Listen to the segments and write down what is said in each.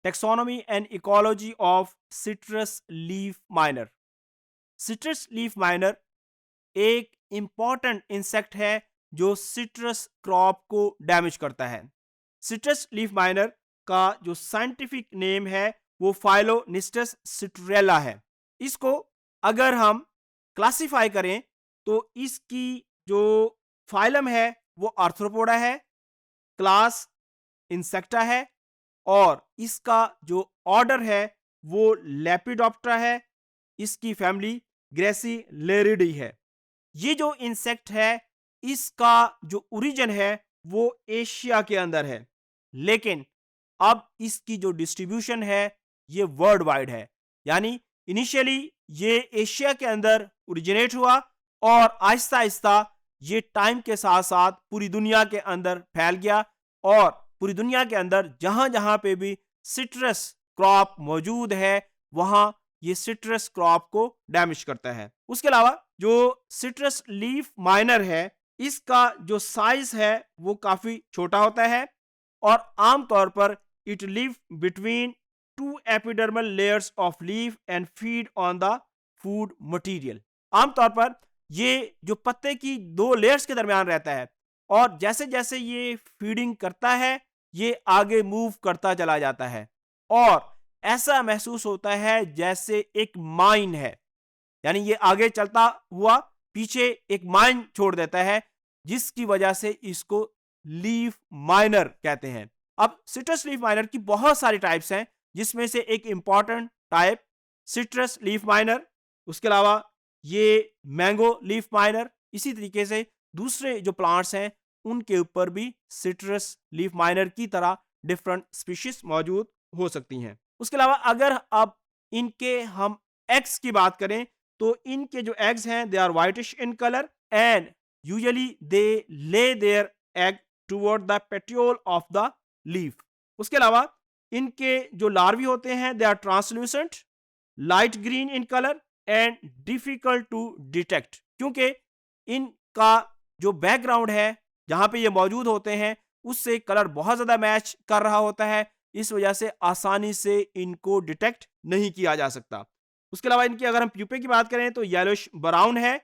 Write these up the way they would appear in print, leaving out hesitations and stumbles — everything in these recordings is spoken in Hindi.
Taxonomy and ecology of citrus leaf miner. Citrus leaf miner एक इंपॉर्टेंट इंसेक्ट है जो सिट्रस क्रॉप को डैमेज करता है। सिट्रस लीफ माइनर का जो साइंटिफिक नेम है वो फाइलोनिस्टस सिट्रेला है। इसको अगर हम क्लासिफाई करें तो इसकी जो फाइलम है वो आर्थ्रोपोडा है, क्लास इंसेक्टा है, और इसका जो ऑर्डर है वो लेपिडोप्टरा है। इसकी फैमिली ग्रेसिलेरिडी है। ये जो इंसेक्ट है इसका जो ओरिजिन है वो एशिया के अंदर है, लेकिन अब इसकी जो डिस्ट्रीब्यूशन है ये वर्ल्ड वाइड है। यानी इनिशियली ये एशिया के अंदर ओरिजिनेट हुआ और आहिस्ता आहिस्ता ये टाइम के साथ साथ पूरी दुनिया के अंदर फैल गया, और पूरी दुनिया के अंदर जहां जहां पे भी सिट्रस क्रॉप मौजूद है वहां ये सिट्रस क्रॉप को डैमेज करता है। उसके अलावा जो सिट्रस लीफ माइनर है इसका जो साइज है वो काफी छोटा होता है, और आमतौर पर it live between two epidermal layers of leaf and feed on the food material. आमतौर पर ये जो पत्ते की दो लेयर्स के दरमियान रहता है, और जैसे जैसे ये फीडिंग करता है ये आगे मूव करता चला जाता है, और ऐसा महसूस होता है जैसे एक माइन है। यानी ये आगे चलता हुआ पीछे एक माइन छोड़ देता है, जिसकी वजह से इसको लीफ माइनर कहते हैं। अब सिट्रस लीफ माइनर की बहुत सारी टाइप्स हैं, जिसमें से एक important type citrus leaf miner, उसके अलावा ये मैंगो लीफ माइनर, इसी तरीके से दूसरे जो प्लांट्स हैं उनके ऊपर भी सिट्रस लीफ माइनर की तरह डिफरेंट स्पीशीज मौजूद हो सकती हैं। उसके अलावा अगर अब इनके हम एग्स की बात करें तो इनके जो एग्स हैं they are whitish in colour and usually they lay their egg toward the petiole of the leaf. उसके अलावा इनके जो लार्वी होते हैं they are translucent, light green in colour and difficult to detect, क्योंकि इनका जो बैकग्राउंड है जहां पे ये मौजूद होते हैं उससे कलर बहुत ज्यादा मैच कर रहा होता है, इस वजह से आसानी से इनको डिटेक्ट नहीं किया जा सकता। उसके अलावा इनकी अगर हम प्यूपे की बात करें तो येलोइश ब्राउन है,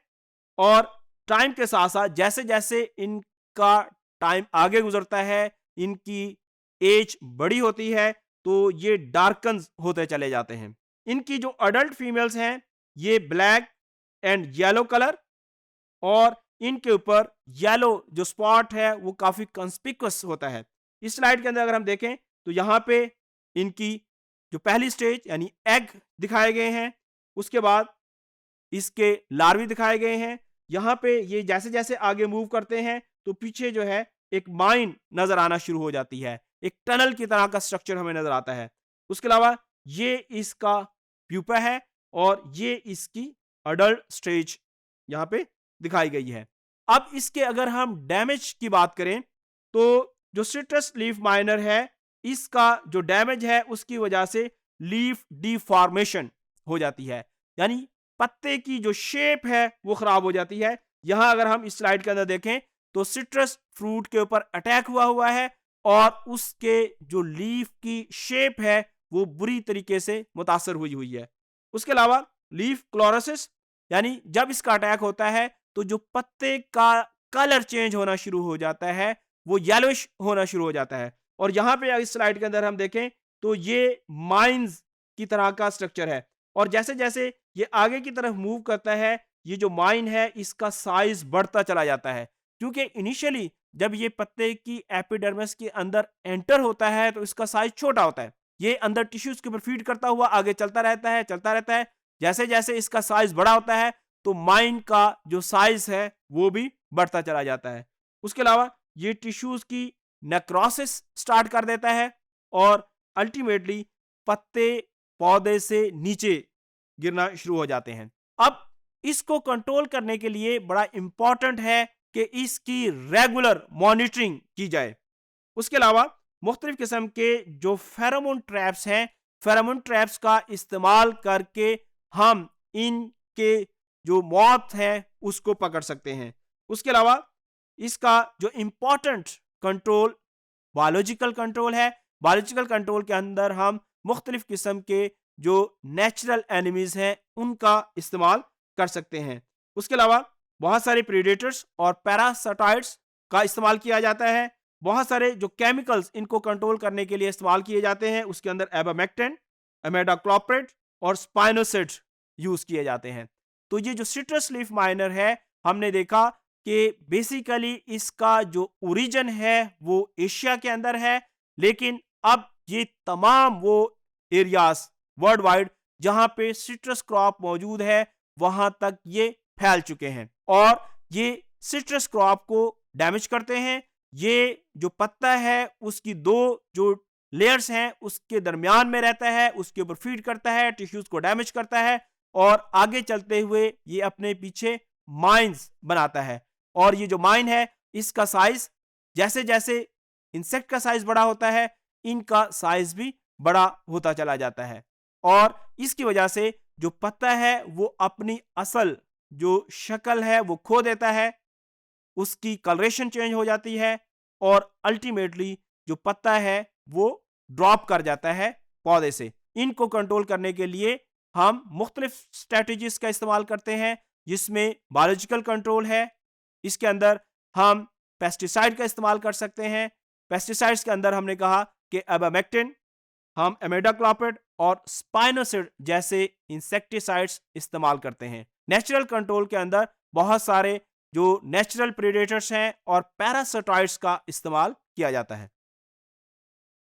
और टाइम के साथ साथ जैसे जैसे इनका टाइम आगे गुजरता है, इनकी एज बड़ी होती है, तो ये डार्कन होते चले जाते हैं। इनकी जो अडल्ट फीमेल्स हैं ये ब्लैक एंड येलो कलर, और इनके ऊपर येलो जो स्पॉट है वो काफी कंस्पिकुअस होता है। इस स्लाइड के अंदर अगर हम देखें तो यहाँ पे इनकी जो पहली स्टेज यानी एग दिखाए गए हैं, उसके बाद इसके लार्वी दिखाए गए हैं। यहाँ पे ये जैसे जैसे आगे मूव करते हैं तो पीछे जो है एक माइन नजर आना शुरू हो जाती है, एक टनल की तरह का स्ट्रक्चर हमें नजर आता है। उसके अलावा ये इसका प्यूपा है और ये इसकी अडल्ट स्टेज यहाँ पे दिखाई गई है। अब इसके अगर हम डैमेज की बात करें तो जो सिट्रस लीफ माइनर है इसका जो डैमेज है उसकी वजह से लीफ डिफॉर्मेशन हो जाती है, यानी पत्ते की जो शेप है वो खराब हो जाती है। यहां अगर हम इस स्लाइड के अंदर देखें तो सिट्रस फ्रूट के ऊपर अटैक हुआ है और उसके जो लीफ की शेप है वो बुरी तरीके से मुतासर हुई है। उसके अलावा लीफ क्लोरोसिस, यानी जब इसका अटैक होता है तो जो पत्ते का कलर चेंज होना शुरू हो जाता है वो येलोइश होना शुरू हो जाता है। और यहां पे इस स्लाइड के अंदर हम देखें तो ये माइंस की तरह का स्ट्रक्चर है, और जैसे जैसे ये आगे की तरफ मूव करता है ये जो माइन है इसका साइज बढ़ता चला जाता है, क्योंकि इनिशियली जब ये पत्ते की एपिडर्मिस के अंदर एंटर होता है तो इसका साइज छोटा होता है। ये अंदर टिश्यूज के ऊपर फीड करता हुआ आगे चलता रहता है। जैसे जैसे इसका साइज बड़ा होता है तो माइन का जो साइज है वो भी बढ़ता चला जाता है। उसके अलावा ये टिश्यूज की नेक्रोसिस स्टार्ट कर देता है और अल्टीमेटली पत्ते पौधे से नीचे गिरना शुरू हो जाते हैं। अब इसको कंट्रोल करने के लिए बड़ा इंपॉर्टेंट है कि इसकी रेगुलर मॉनिटरिंग की जाए। उसके अलावा मुख्तलिफ किस्म के जो फेरोमोन ट्रैप्स हैं, फेरोमोन ट्रैप्स का इस्तेमाल करके हम इनके जो मौत है उसको पकड़ सकते हैं। उसके अलावा इसका जो इंपॉर्टेंट कंट्रोल बायोलॉजिकल कंट्रोल है, बायोलॉजिकल कंट्रोल के अंदर हम मुख्तलिफ किस्म के जो नेचुरल एनिमीज हैं उनका इस्तेमाल कर सकते हैं। उसके अलावा बहुत सारे प्रीडेटर्स और पैरासाइट्स का इस्तेमाल किया जाता है। बहुत सारे जो केमिकल्स इनको कंट्रोल करने के लिए इस्तेमाल किए जाते हैं, उसके अंदर एबामेक्टिन, इमिडाक्लोप्रिड और स्पाइनोसिड यूज किए जाते हैं। तो ये जो सिट्रस लीफ माइनर है, हमने देखा कि बेसिकली इसका जो ओरिजिन है वो एशिया के अंदर है, लेकिन अब ये तमाम वो एरियाज वर्ल्ड वाइड जहां पे सिट्रस क्रॉप मौजूद है वहां तक ये फैल चुके हैं और ये सिट्रस क्रॉप को डैमेज करते हैं। ये जो पत्ता है उसकी दो जो लेयर्स हैं उसके दरमियान में रहता है, उसके ऊपर फीड करता है, टिश्यूज को डैमेज करता है और आगे चलते हुए ये अपने पीछे माइंस बनाता है। और ये जो माइन है इसका साइज जैसे जैसे इंसेक्ट का साइज बड़ा होता है, इनका साइज भी बड़ा होता चला जाता है और इसकी वजह से जो पत्ता है वो अपनी असल जो शक्ल है वो खो देता है, उसकी कलरेशन चेंज हो जाती है और अल्टीमेटली जो पत्ता है वो ड्रॉप कर जाता है पौधे से। इनको कंट्रोल करने के लिए हम मुख्तलिफ स्ट्रेटजीज का इस्तेमाल करते हैं, जिसमें बायोलॉजिकल कंट्रोल है। इसके अंदर हम पेस्टिसाइड का इस्तेमाल कर सकते हैं। पेस्टिसाइड्स के अंदर हमने कहा कि एबामेक्टिन, हम इमिडाक्लोप्रिड और स्पाइनोसिड जैसे इंसेक्टिसाइड्स इस्तेमाल करते हैं। नेचुरल कंट्रोल के अंदर बहुत सारे जो नेचुरल प्रेडेटर्स हैं और पैरासाइट्स का इस्तेमाल किया जाता है।